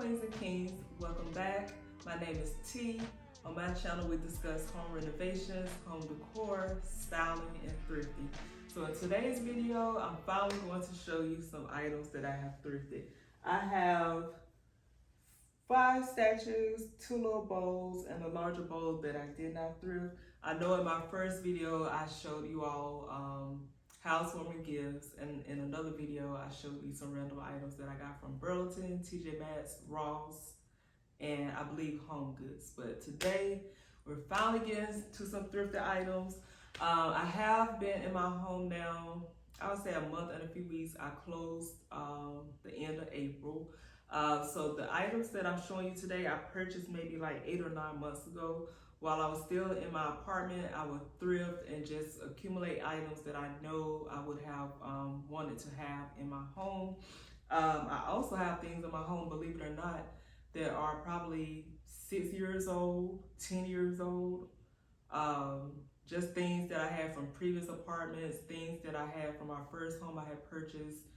queens and kings, welcome back. My name is T. On my channel we discuss home renovations, home decor, styling, and thrifting. So in today's video, I'm finally going to show you some items that I have thrifted. I have 5 statues, 2 little bowls, and a larger bowl that I did not thrift. I know in my first video I showed you all housewarming gifts, and in another video I showed you some random items that I got from Burlington, TJ Maxx, Ross, and I believe Home Goods. But today we're finally getting to some thrifted items. I have been in my home now, I would say a month and a few weeks. I closed the end of April. So the items that I'm showing you today, I purchased maybe like 8 or 9 months ago. While I was still in my apartment, I would thrift and just accumulate items that I know I would have wanted to have in my home. I also have things in my home, believe it or not, that are probably 6 years old, 10 years old. Just things that I had from previous apartments, things that I had from my first home I had purchased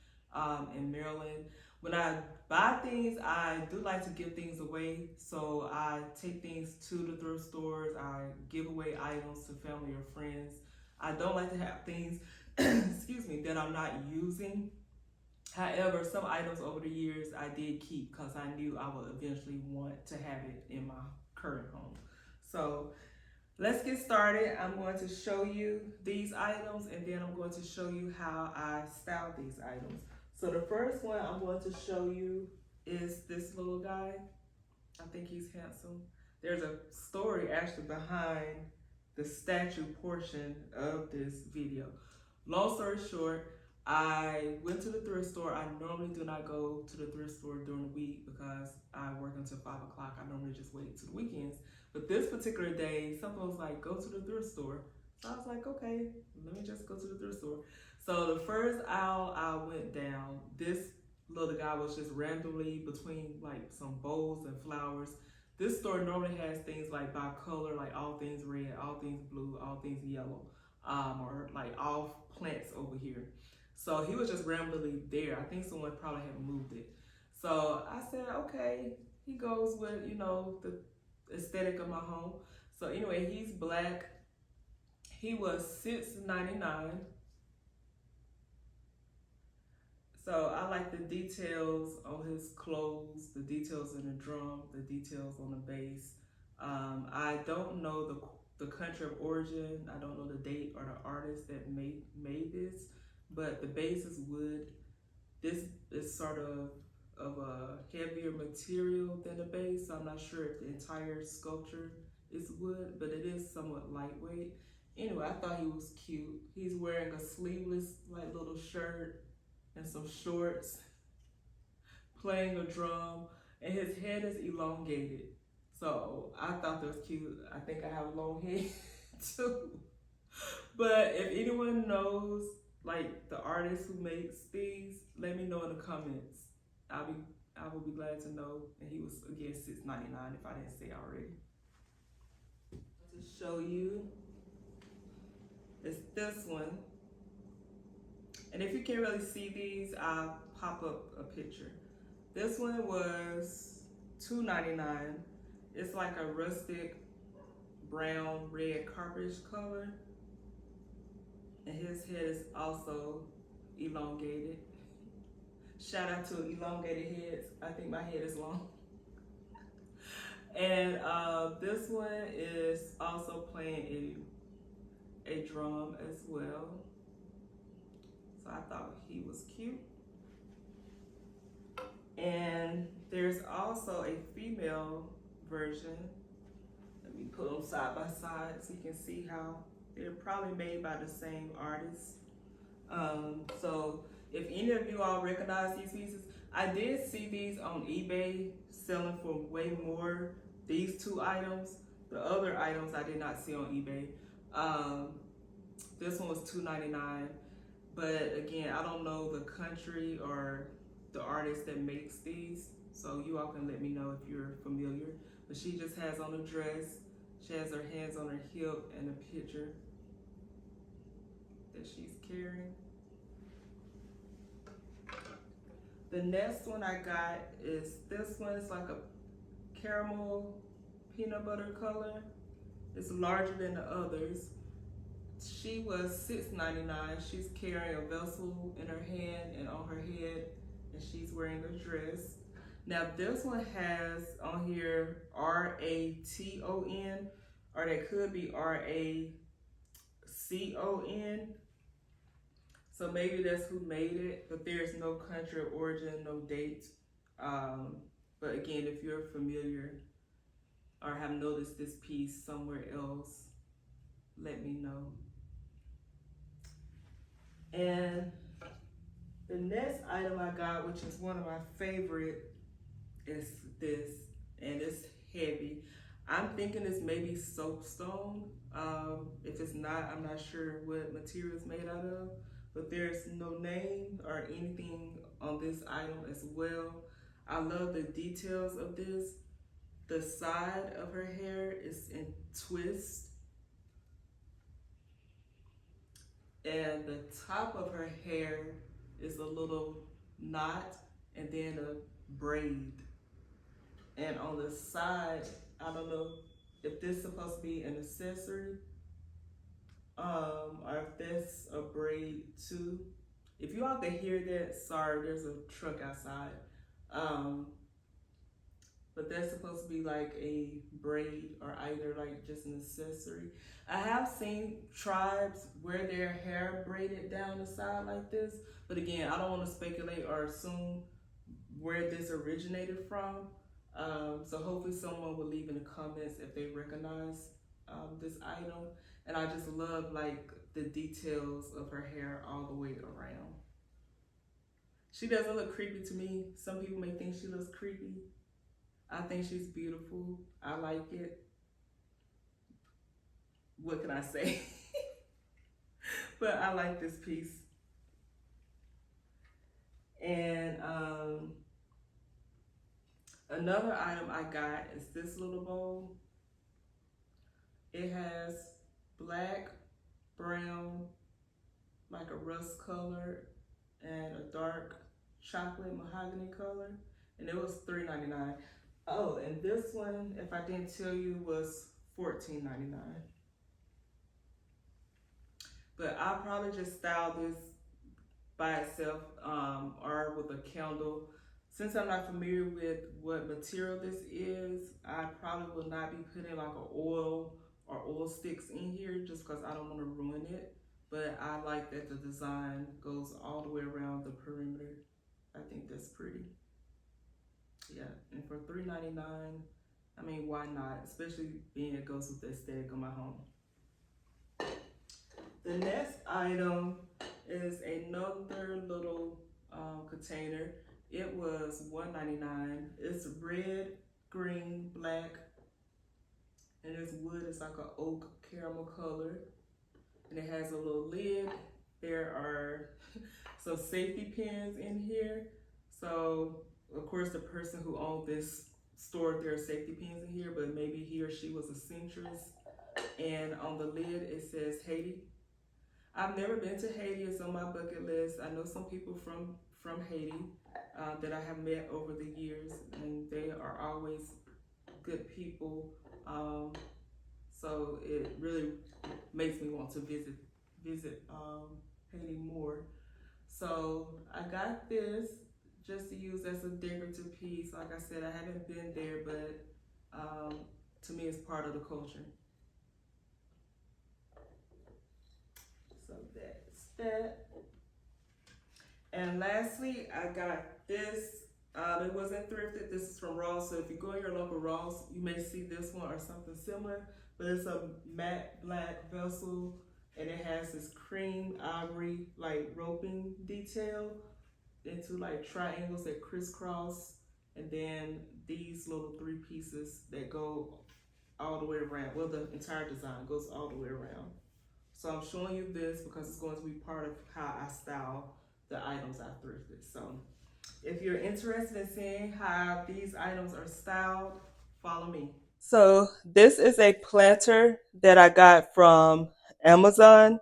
in Maryland. When I buy things, I do like to give things away. So I take things to the thrift stores. I give away items to family or friends. I don't like to have things, excuse me, that I'm not using. However, some items over the years I did keep because I knew I would eventually want to have it in my current home. So let's get started. I'm going to show you these items, and then I'm going to show you how I style these items. So the first one I'm going to show you is this little guy. I think he's handsome. There's a story actually behind the statue portion of this video. Long story short, I went to the thrift store. I normally do not go to the thrift store during the week because I work until 5 o'clock. I normally just wait to the weekends. But this particular day, someone was like, go to the thrift store. So I was like, okay, let me just go to the thrift store. So the first aisle I went down, this little guy was just randomly between like some bowls and flowers. This store normally has things like by color, like all things red, all things blue, all things yellow, or like all plants over here. So he was just randomly there. I think someone probably had moved it. So I said, okay, he goes with, you know, the aesthetic of my home. So anyway, he's black. He was $6.99. So I like the details on his clothes, the details in the drum, the details on the base. I don't know the country of origin. I don't know the date or the artist that made this, but the base is wood. This is sort of a heavier material than the base. So I'm not sure if the entire sculpture is wood, but it is somewhat lightweight. Anyway, I thought he was cute. He's wearing a sleeveless like little shirt and some shorts, playing a drum, and his head is elongated. So I thought that was cute. I think I have long hair too. But if anyone knows like the artist who makes these, let me know in the comments. I will be glad to know. And he was again $6.99 if I didn't say already. To show you, it's this one. And if you can't really see these, I'll pop up a picture. This one was $2.99. It's like a rustic brown red carpetish color. And his head is also elongated. Shout out to elongated heads. I think my head is long. And this one is also playing a drum as well. So I thought he was cute. And there's also a female version. Let me put them side by side so you can see how they're probably made by the same artist. So if any of you all recognize these pieces, I did see these on eBay selling for way more. These 2 items. The other items I did not see on eBay. This one was $2.99. But again, I don't know the country or the artist that makes these, so you all can let me know if you're familiar. But she just has on a dress, she has her hands on her hip, and a picture that she's carrying. The next one I got is this one. It's like a caramel peanut butter color. It's larger than the others. She was $6.99. She's carrying a vessel in her hand and on her head, and she's wearing a dress. Now this one has on here RATON, or that could be RACON. So maybe that's who made it, but there's no country of origin, no date. But again, if you're familiar or have noticed this piece somewhere else, let me know. And the next item I got, which is one of my favorite, is this, and it's heavy. I'm thinking it's maybe soapstone. If it's not, I'm not sure what material it's made out of, but there's no name or anything on this item as well. I love the details of this. The side of her hair is in twists, and the top of her hair is a little knot and then a braid. And on the side, I don't know if this is supposed to be an accessory, or if that's a braid too. If you all can hear that, sorry, there's a truck outside. But that's supposed to be like a braid or either like just an accessory. I have seen tribes wear their hair braided down the side like this, but again, I don't want to speculate or assume where this originated from. So hopefully someone will leave in the comments if they recognize this item. And I just love like the details of her hair all the way around. She doesn't look creepy to me. Some people may think she looks creepy. I think she's beautiful. I like it. What can I say? But I like this piece. And another item I got is this little bowl. It has black, brown, like a rust color, and a dark chocolate mahogany color. And it was $3.99. Oh, and this one, if I didn't tell you, was $14.99. But I'll probably just style this by itself or with a candle. Since I'm not familiar with what material this is, I probably will not be putting like an oil or oil sticks in here just because I don't want to ruin it. But I like that the design goes all the way around the perimeter. I think that's pretty. Yeah, and for $3.99, I mean, why not? Especially being it goes with the aesthetic of my home. The next item is another little container. It was $1.99. It's red, green, black, and this wood is like an oak caramel color. And it has a little lid. There are some safety pins in here. So, of course, the person who owned this stored their safety pins in here, but maybe he or she was a seamstress. And on the lid, it says Haiti. I've never been to Haiti. It's on my bucket list. I know some people from Haiti that I have met over the years, and they are always good people. So it really makes me want to visit Haiti more. So I got this just to use as a decorative piece. Like I said, I haven't been there, but to me it's part of the culture. So that's that. And lastly, I got this. It wasn't thrifted. This is from Ross. So if you go to your local Ross, you may see this one or something similar. But it's a matte black vessel, and it has this cream ivory like roping detail into like triangles that crisscross, and then these little three pieces that go all the way around. Well, the entire design goes all the way around. So I'm showing you this because it's going to be part of how I style the items I thrifted. So if you're interested in seeing how these items are styled, follow me. So this is a planter that I got from Amazon.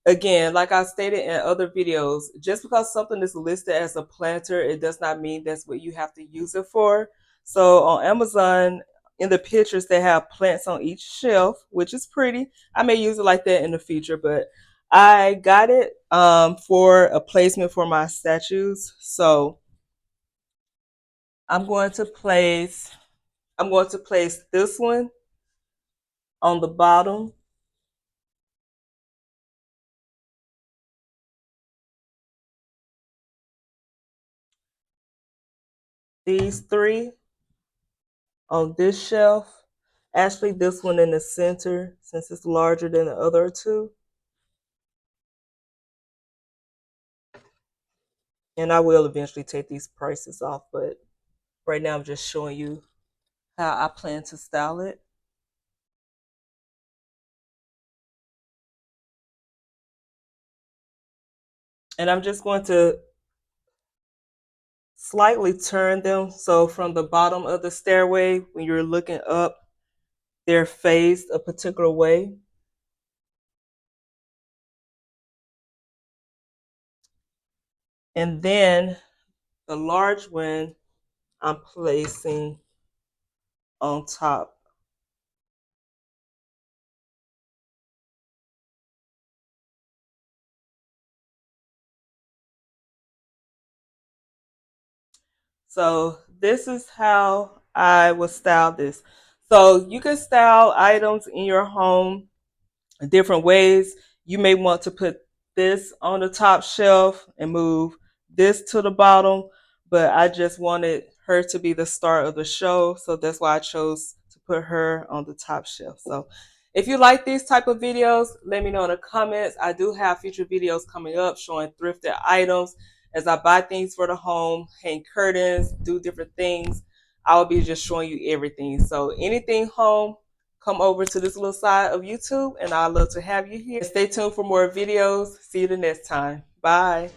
again, like I stated in other videos, just because something is listed as a planter, it does not mean that's what you have to use it for. So on Amazon, in the pictures, they have plants on each shelf, which is pretty. I may use it like that in the future, but I got it for a placement for my statues. So I'm going to place this one on the bottom, these three on this shelf. Actually, this one in the center, since it's larger than the other two. And I will eventually take these prices off, but right now I'm just showing you how I plan to style it. And I'm just going to slightly turn them so from the bottom of the stairway, when you're looking up, they're faced a particular way. And then the large one I'm placing on top. So this is how I will style this. So you can style items in your home different ways. You may want to put this on the top shelf and move this to the bottom, but I just wanted her to be the star of the show, so that's why I chose to put her on the top shelf. So if you like these type of videos, let me know in the comments. I do have future videos coming up showing thrifted items as I buy things for the home, hang curtains, do different things. I'll be just showing you everything. So anything home, come over to this little side of YouTube, and I'd love to have you here. Stay tuned for more videos. See you the next time. Bye.